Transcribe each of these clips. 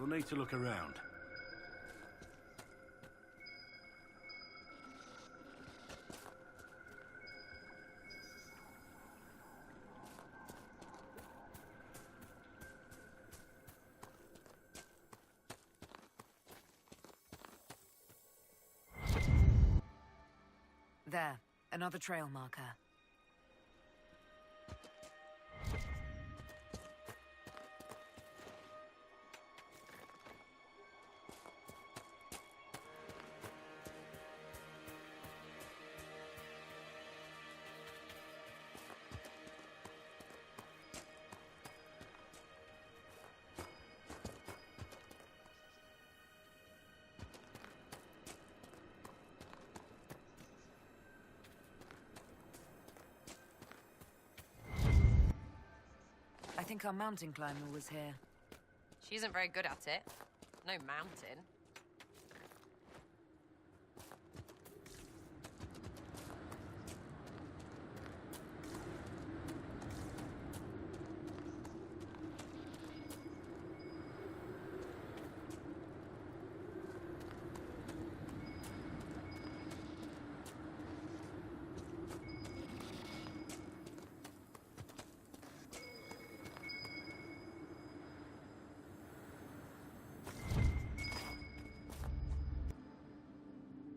You'll need to look around. There, another trail marker. I think our mountain climber was here. She isn't very good at it. No mountain.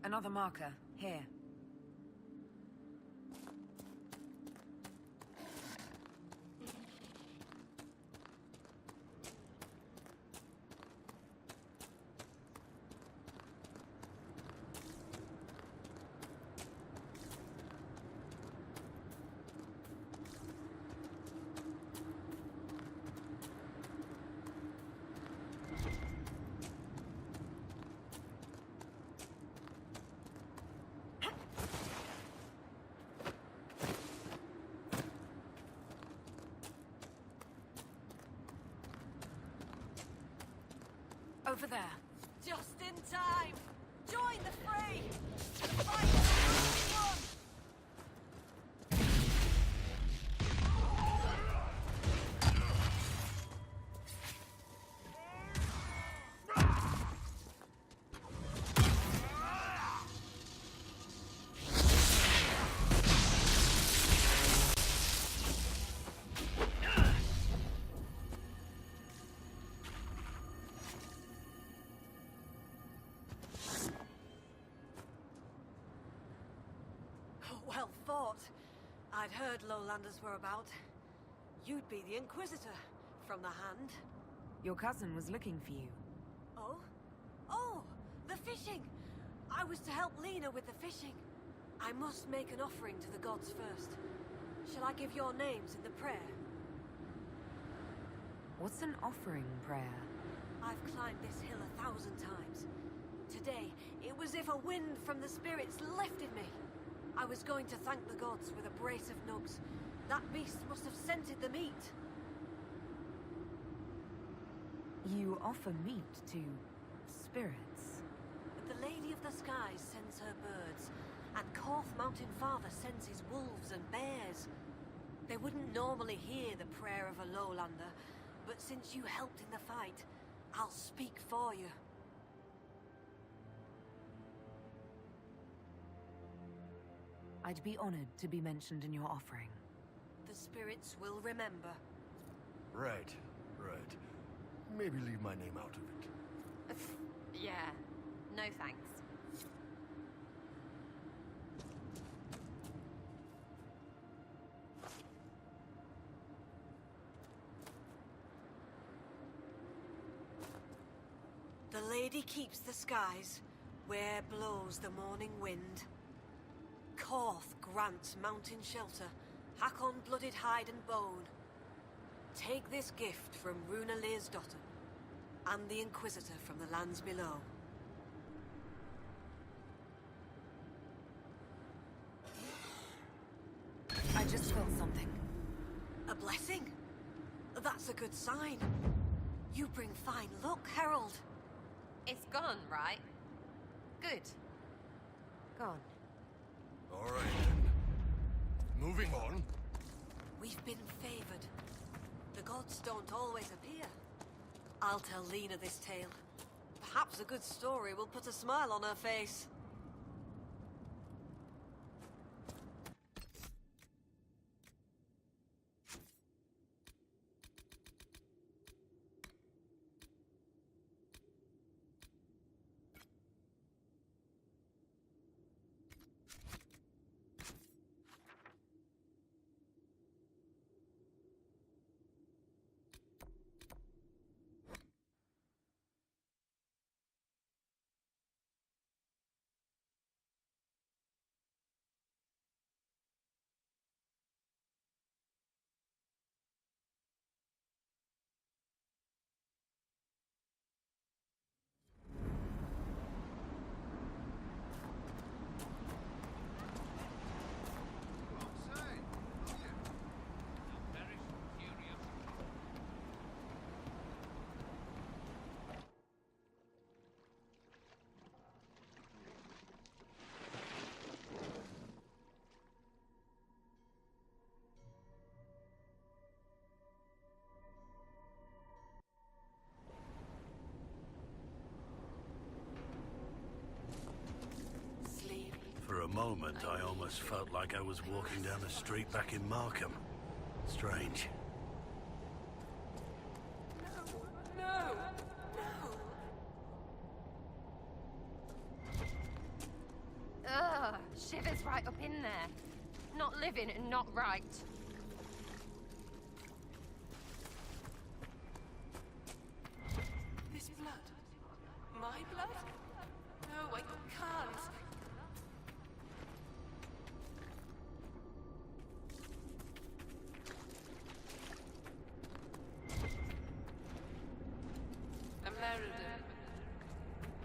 Another marker, here. Over there. Just in time! Join the fray! The fight is won! Well fought. I'd heard lowlanders were about. You'd be the Inquisitor, from the Hand. Your cousin was looking for you. Oh? Oh! The fishing! I was to help Lena with the fishing. I must make an offering to the gods first. Shall I give your names in the prayer? What's an offering prayer? I've climbed this hill 1,000 times. Today, it was as if a wind from the spirits lifted me. I was going to thank the gods with a brace of nugs. That beast must have scented the meat. You offer meat to spirits? The Lady of the Skies sends her birds, and Korth Mountain Father sends his wolves and bears. They wouldn't normally hear the prayer of a lowlander, but since you helped in the fight, I'll speak for you. I'd be honored to be mentioned in your offering. The spirits will remember. Right, right. Maybe leave my name out of it. Yeah. No thanks. The lady keeps the skies, where blows the morning wind. Korth grants mountain shelter, Hakkon blooded hide and bone. Take this gift from Runa Lear's daughter, and the Inquisitor from the lands below. I just felt something. A blessing? That's a good sign. You bring fine luck, Herald. It's gone, right? Good. Gone. All right, then. Moving on. We've been favored. The gods don't always appear. I'll tell Lena this tale. Perhaps a good story will put a smile on her face. For a moment, I almost felt like I was walking down the street back in Markham. Strange. No! Ugh, shivers right up in there. Not living and not right. This blood? My blood? No, I can't.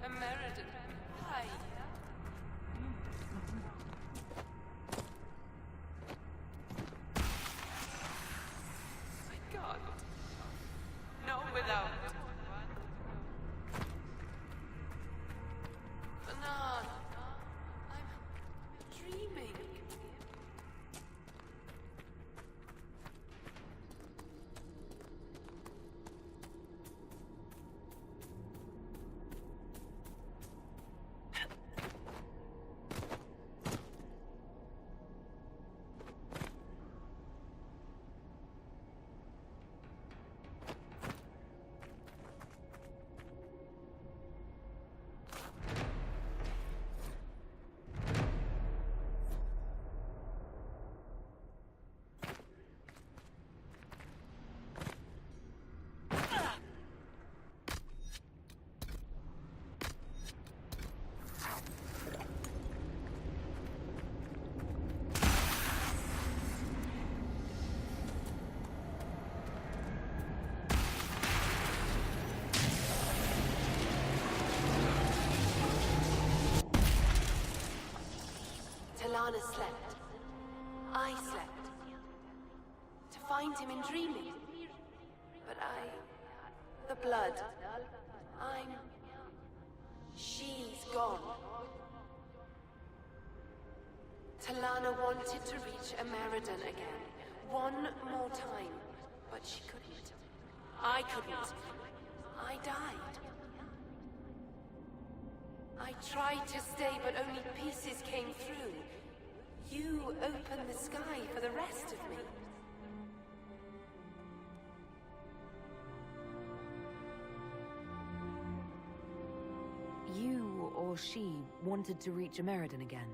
American. Hi. I can't. No, without. Anan, I'm dreaming. Lana slept. I slept. To find him in dreaming. But the blood. She's gone. Talana wanted to reach Ameridan again. One more time. But she couldn't. I couldn't. I died. I tried to stay, but only pieces came through. You opened the sky for the rest of me. You or she wanted to reach Ameridan again.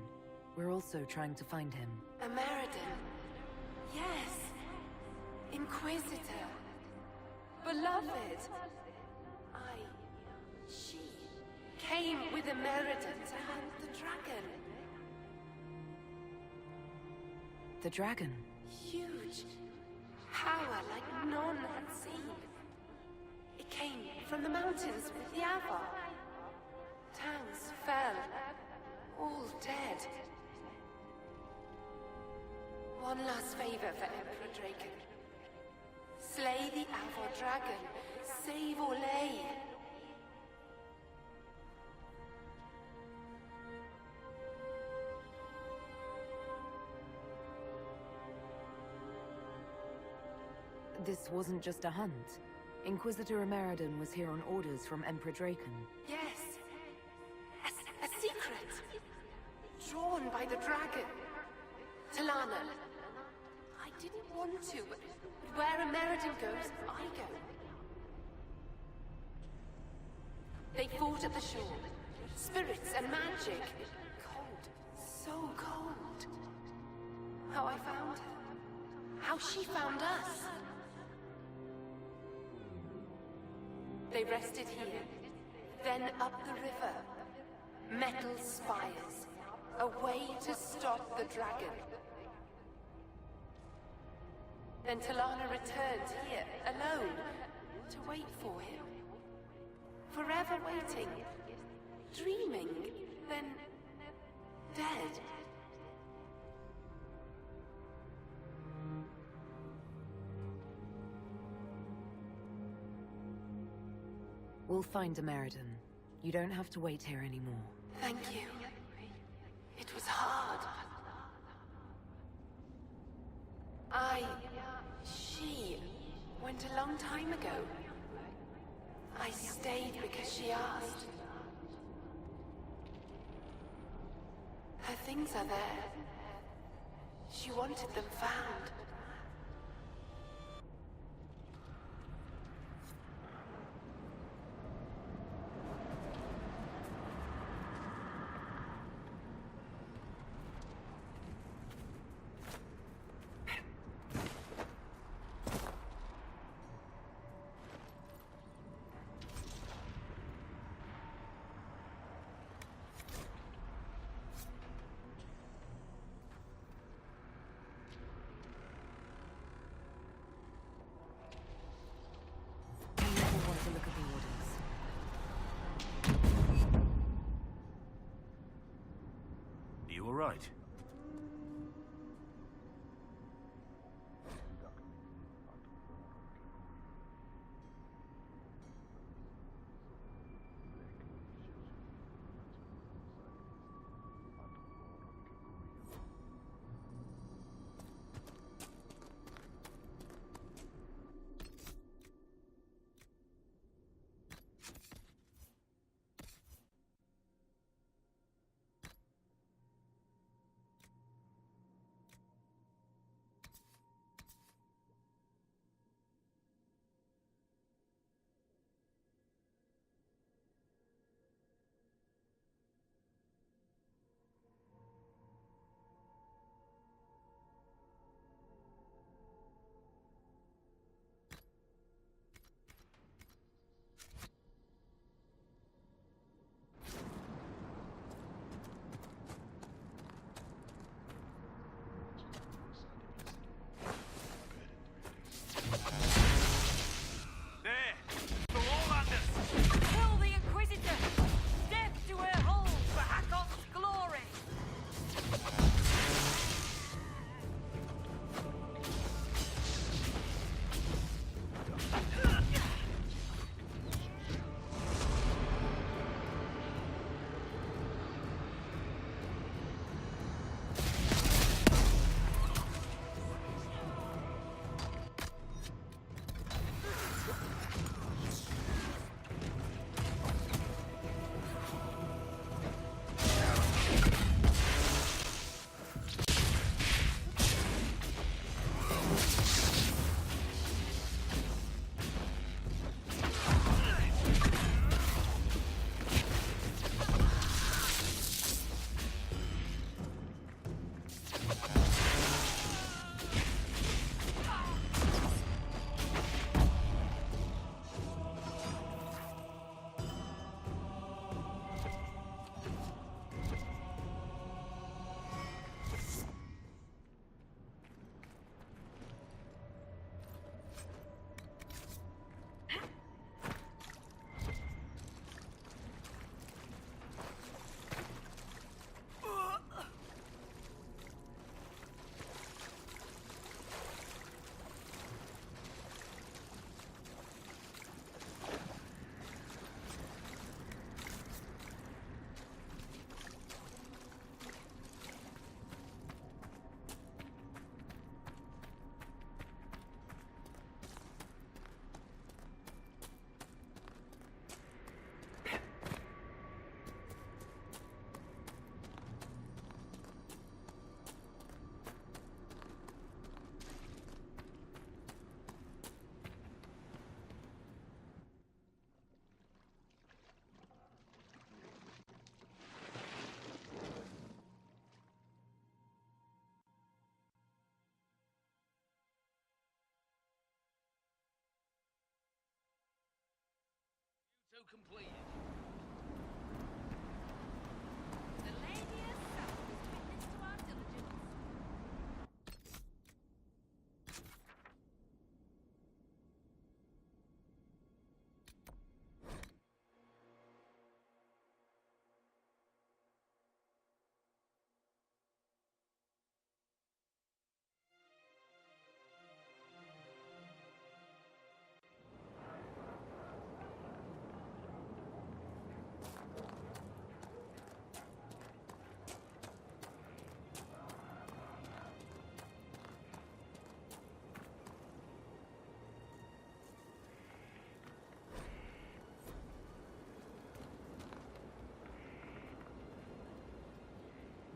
We're also trying to find him. Ameridan? Yes. Inquisitor. Beloved. She came with Ameridan to hunt the dragon. The dragon? Huge. Power like none had seen. It came from the mountains with the Avar. Towns fell. All dead. One last favor for Emperor Draken. Slay the Avar dragon. Save Orlais. This wasn't just a hunt. Inquisitor Ameridan was here on orders from Emperor Draken. Yes. A secret. Drawn by the dragon. Talana. I didn't want to, but where Ameridan goes, I go. They fought at the shore. Spirits and magic. Cold. So cold. How I found her. How she found us. They rested here, then up the river. Metal spires. A way to stop the dragon. Then Talana returned here, alone, to wait for him. Forever waiting. Dreaming, then dead. We'll find Ameridan. You don't have to wait here anymore. Thank you. It was hard. She went a long time ago. I stayed because she asked. Her things are there. She wanted them found. To look at the orders. You all right? now completed. The lady herself is witness to our diligence.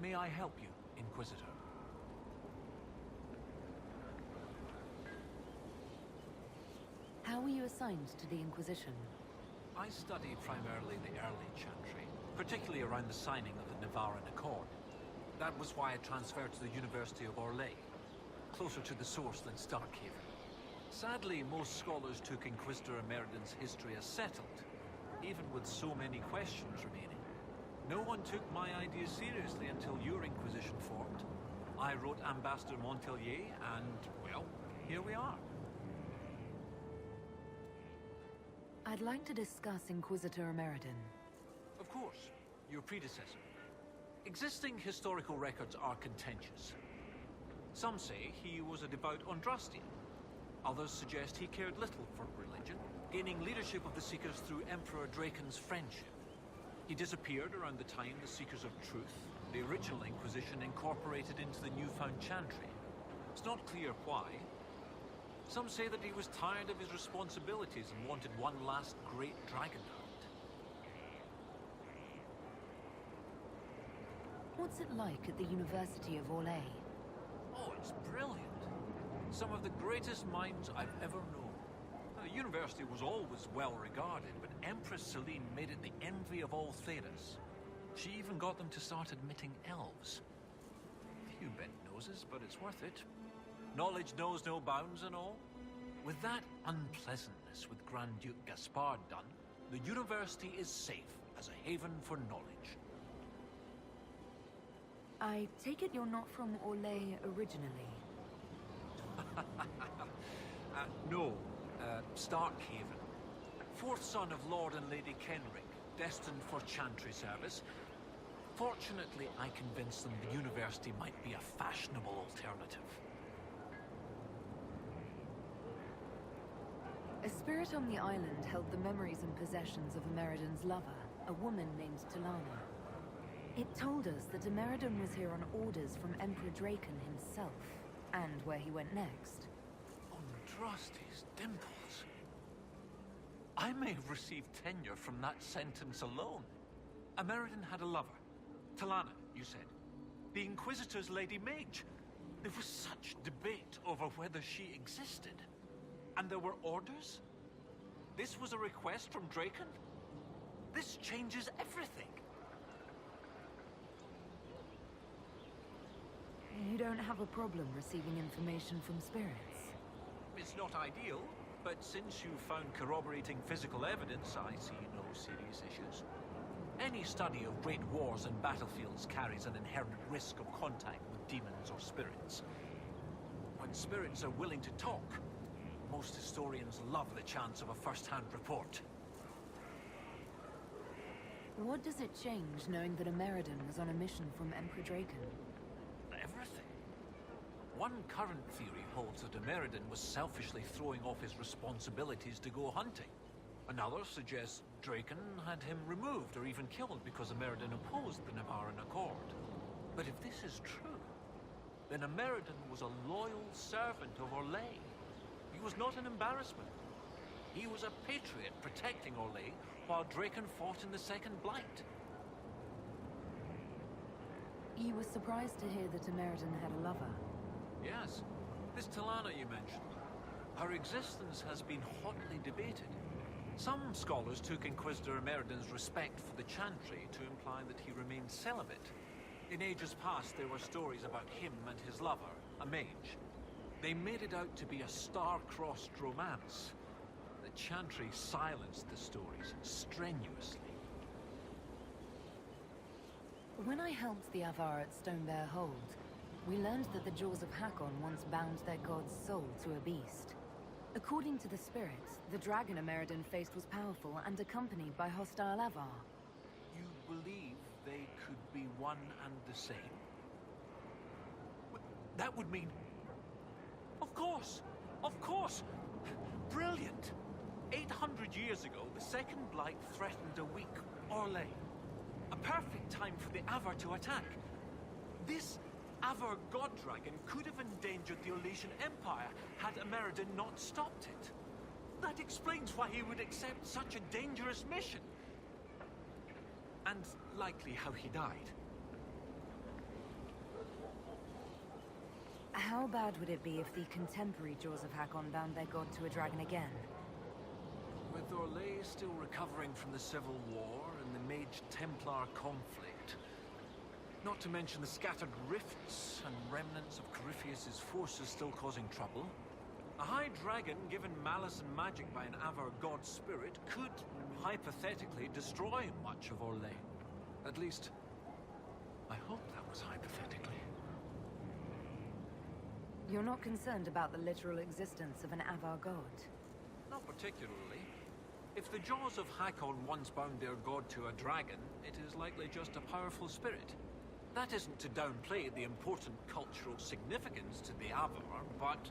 May I help you, Inquisitor? How were you assigned to the Inquisition? I studied primarily the early Chantry, particularly around the signing of the Navarran Accord. That was why I transferred to the University of Orlais, closer to the source than Starkhaven. Sadly, most scholars took Inquisitor Emeridon's history as settled, even with so many questions remaining. No one took my ideas seriously until your Inquisition formed. I wrote Ambassador Montelier, and, well, here we are. I'd like to discuss Inquisitor Emeridon. Of course, your predecessor. Existing historical records are contentious. Some say he was a devout Andrastian. Others suggest he cared little for religion, gaining leadership of the Seekers through Emperor Dracon's friendship. He disappeared around the time the Seekers of Truth, the original Inquisition, incorporated into the newfound Chantry. It's not clear why. Some say that he was tired of his responsibilities and wanted one last great dragon hunt. What's it like at the University of Orlais? Oh, it's brilliant. Some of the greatest minds I've ever known. The university was always well regarded, but Empress Celine made it the envy of all Theras. She even got them to start admitting elves. Few bent noses, but it's worth it. Knowledge knows no bounds and all. With that unpleasantness with Grand Duke Gaspard done, the university is safe as a haven for knowledge. I take it you're not from Orlais originally? No. Starkhaven. Fourth son of Lord and Lady Kenrick, destined for Chantry service. Fortunately, I convinced them the university might be a fashionable alternative. A spirit on the island held the memories and possessions of Emeridon's lover, a woman named Talana. It told us that Emeridon was here on orders from Emperor Draken himself, and where he went next. Andrasti's dimples. I may have received tenure from that sentence alone. Emeridon had a lover. Talana, you said. The Inquisitor's Lady Mage. There was such debate over whether she existed. And there were orders? This was a request from Draken? This changes everything. You don't have a problem receiving information from spirits? It's not ideal, but since you found corroborating physical evidence, I see no serious issues. Any study of great wars and battlefields carries an inherent risk of contact with demons or spirits. When spirits are willing to talk, most historians love the chance of a first-hand report. What does it change knowing that Emeridon was on a mission from Emperor Draken? Everything. One current theory holds that Emeridon was selfishly throwing off his responsibilities to go hunting. Another suggests Draken had him removed or even killed because Emeridon opposed the Navarran Accord. But if this is true, then Emeridon was a loyal servant of Orlais. He was not an embarrassment. He was a patriot protecting Orlais while Draken fought in the Second Blight. You were surprised to hear that Emeridon had a lover? Yes. This Talana you mentioned. Her existence has been hotly debated. Some scholars took Inquisitor Emeridon's respect for the Chantry to imply that he remained celibate. In ages past, there were stories about him and his lover, a mage. They made it out to be a star-crossed romance. The Chantry silenced the stories strenuously. When I helped the Avar at Stonebear Hold, we learned that the Jaws of Hakkon once bound their god's soul to a beast. According to the spirits, the dragon Ameridan faced was powerful and accompanied by hostile Avar. You believe they could be one and the same? That would mean... Of course! Of course! Brilliant! 800 years ago, the Second Blight threatened a weak Orlais. A perfect time for the Avar to attack. This Avar god dragon could have endangered the Orlesian Empire had Ameridan not stopped it. That explains why he would accept such a dangerous mission. And likely how he died. How bad would it be if the contemporary Jaws of Hakkon bound their god to a dragon again? With Orlais still recovering from the Civil War and the Mage-Templar conflict, not to mention the scattered rifts and remnants of Corypheus' forces still causing trouble, a high dragon given malice and magic by an Avar god spirit could, hypothetically, destroy much of Orlais. At least, I hope that was hypothetically. You're not concerned about the literal existence of an Avar god? Not particularly. If the Jaws of Hakkon once bound their god to a dragon, it is likely just a powerful spirit. That isn't to downplay the important cultural significance to the Avar, but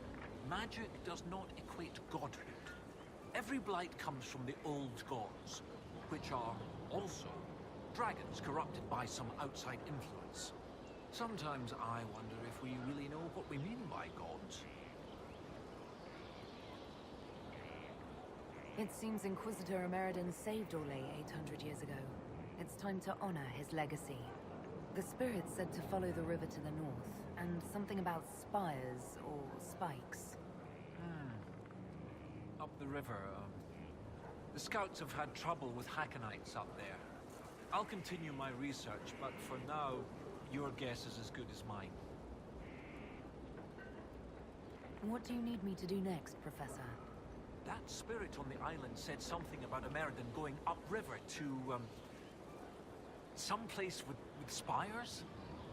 magic does not equate godhood. Every blight comes from the old gods, which are also dragons corrupted by some outside influence. Sometimes I wonder if we really know what we mean by gods. It seems Inquisitor Ameridan saved Orlais 800 years ago. It's time to honor his legacy. The spirit said to follow the river to the north, and something about spires or spikes. Up the river, the scouts have had trouble with Hakkonites up there. I'll continue my research, but for now, your guess is as good as mine. What do you need me to do next, Professor? That spirit on the island said something about Ameridan going upriver to, some place with spires?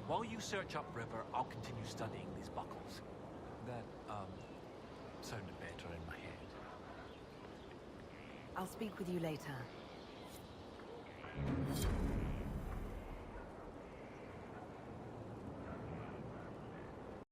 While you search upriver, I'll continue studying these buckles. That, sounded better in my head. I'll speak with you later.